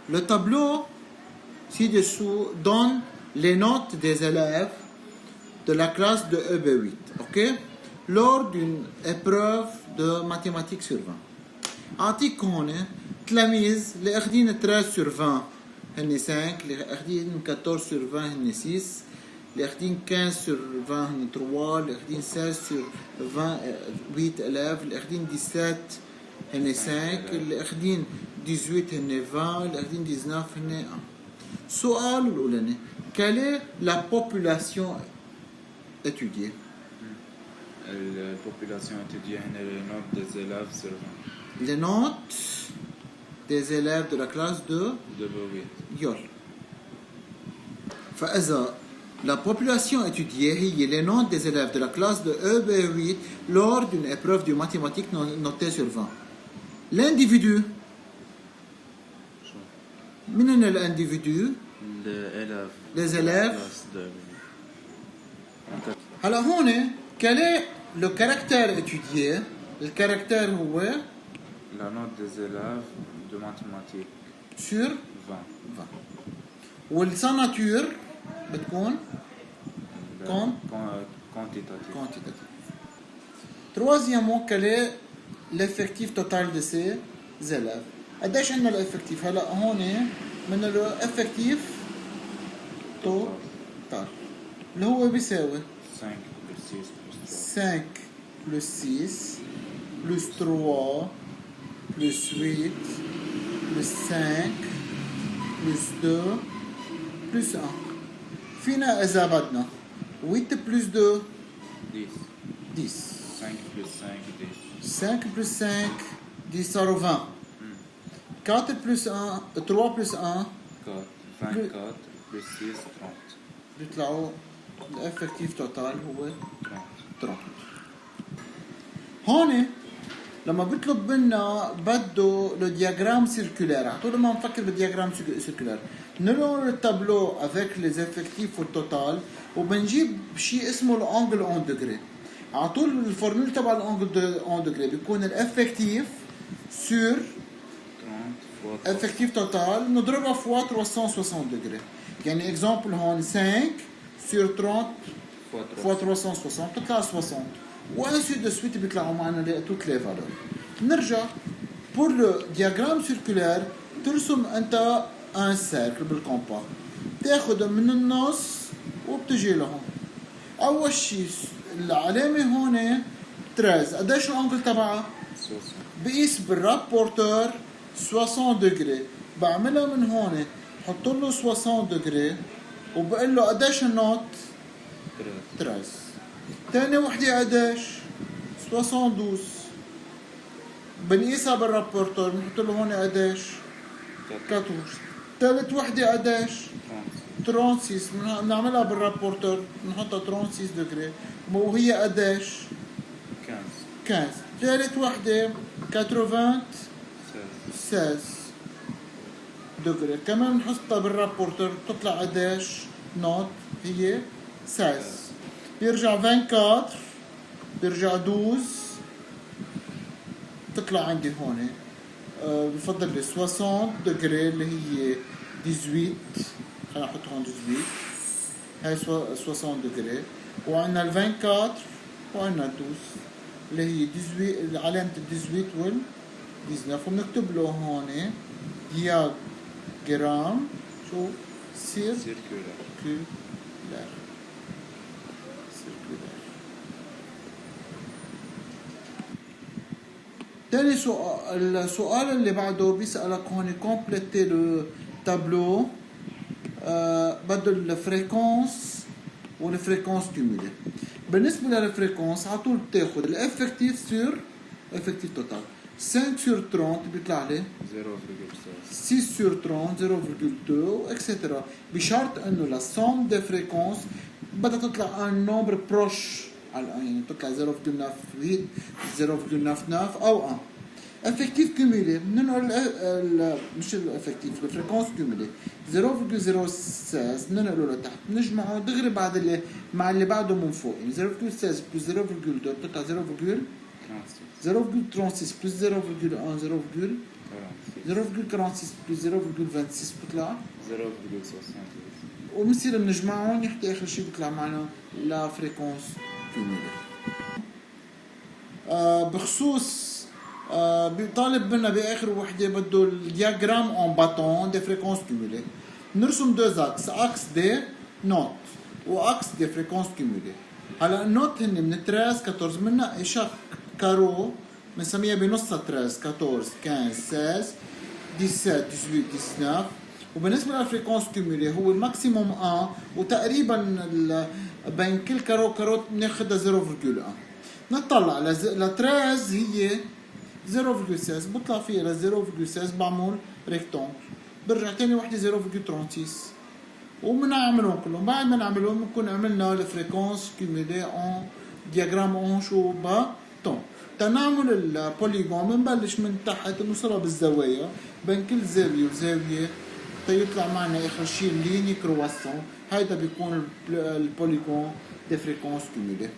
Le tableau ci-dessous donne les notes des élèves de la classe de EB8, ok? Lors d'une épreuve de mathématiques sur 20. أعطيك هون تلاميذ اللي أخدين 13 sur 20 هن 5، اللي أخدين 14 sur 20 هن 6، اللي أخدين 15 sur 20 هن 3، اللي أخدين 16 sur 20 8 élèves، اللي أخدين 17 هن 5، اللي أخدين 18 هن 20، اللي أخدين 19 هن 1. السؤال الأولاني: quelle est la population étudiée? La population étudiée est le nombre des élèves sur 20. Les notes des élèves de la classe de B8. يول. فإذا la population étudiée هي les notes des élèves de la classe de EB8 lors d'une épreuve de mathématiques notée sur 20. L'individu. من هن l'individu؟ les élèves. هلا هون quel est le caractère étudié؟ الكاركتير هو la note des élèves de mathématiques sur 20. والسا بتكون quantitative. Troisièmement, quel est l'effectif total de ces élèves? قديش عندنا الافكتيف؟ هلا هون من الافكتيف توتال اللي هو بيساوي 5 plus 6 plus 3 plus 8 plus 5 plus 2 plus 1. فينا إذا بدنا 8 plus 2 10. 5 plus 5 10. 5 plus 5 10 صاروا 20. 4 plus 1 3 plus 1 24 plus 6 30. بيطلعوا الافكتيف توتال هو 30. هون لما بيطلب منا بده لو دياغرام سيركولير، على طول ما نفكر بالدياغرام سيركولير نلون التابلو افيك لي افكتيف والتوتال وبنجيب شيء اسمه الانجل اون دوغري. على طول الفورمول تبع الانجل اون دوغري بيكون الافكتيف سور افكتيف توتال نضربها في 360 دوغري. يعني اكزامبل هون 5 sur 30 fois 360 بتطلع 60 وانسي دو سويت بيطلعوا معنا toutes les valeurs. نرجع pour le diagramme circulaire ترسم انت un cercle بالكومبا، تاخذ من النص وبتجي لهون. اول شيء العلامه هون 13 قديش الانجل تبعها؟ بقيس بالرابورتور 60 دوغري، بعملها من هون حط له 60 دوغري وبقول له قديش النوت؟ 13. ثاني وحده قديش؟ 72. بنقيسها بالرابورتور بنحط له هون قديش؟ 14. ثالث وحده قديش؟ 36. بنعملها بالرابورتور بنحطها 36 دوغري وهي قديش؟ 15. ثالث وحده 96 دوغري كمان بنحطها بالرابورتور بتطلع قديش؟ نوت هي 16. بيرجع 24 بيرجع 12 تطلع عندي هون بفضل لي 60 دوغري اللي هي 18. خلينا نحط هون 18 هاي 60 دوغري وعندنا ال 24 وعندنا 12 اللي هي 18 علامة ال 18 وال 19 وبنكتب له هون دياغرام شو سيركولار. تاني سؤال، السؤال اللي بعده بيسألك هون كومبليتي لو تابلو بده الفريكونس والفريكونس كيمولي. بالنسبة للفريكونس على طول بتاخد الافكتيف سور افكتيف توتال 5 sur 30 بيطلع لي 0.6 sur 30 0.2 اكسترا بشرط انه لا سوم دي فريكونس بدها تطلع ان نمبر بروش على يعني تطلع 0.98 0.99 او 1. افكتيف كوميلي بننقل مش الافكتيف الفريكونس كوميلي 0.06 بننقله لتحت بنجمعه دغري بعد اللي مع اللي بعده من فوق يعني 0.16 plus 0.2 بتطلع 0.36 plus 0.1 0.40. 0.46 بلس 0.26 بيطلع 0.73. وبنصير بنجمعهم يحكي اخر شيء بيطلع معنا لا فريكونس كيمولي. بخصوص بيطالب منا باخر وحده بده الدياجرام اون باتون دي فريكونس كيمولي. نرسم دو اكس دي نوت واكس دي فريكونس كيمولي. هلا النوت هن من 13 14 منا شق كارو بنسميها بنصها 13 14 15 16 17 18 19. وبالنسبه للفريكونس كيمولي هو الماكسيموم 1 وتقريبا بين كل كارو بناخذها 0.1. نطلع ل 13 هي 0.16 بطلع فيها ل 0.16 بعمل ريكتونغل برجع تاني وحده 0.36 وبنعملهم كلهم. بعد ما نعملهم بنكون عملنا الفريكونس كيمولي اون دياجرام اون شو باتون. تنعمل البوليغون بنبلش من تحت نوصلها بالزوايا بين كل زاويه وزاويه تيطلع معنا اخر شيء ليني كرواسون. هيدا بيكون البوليغون دي فريكونس كيمولي.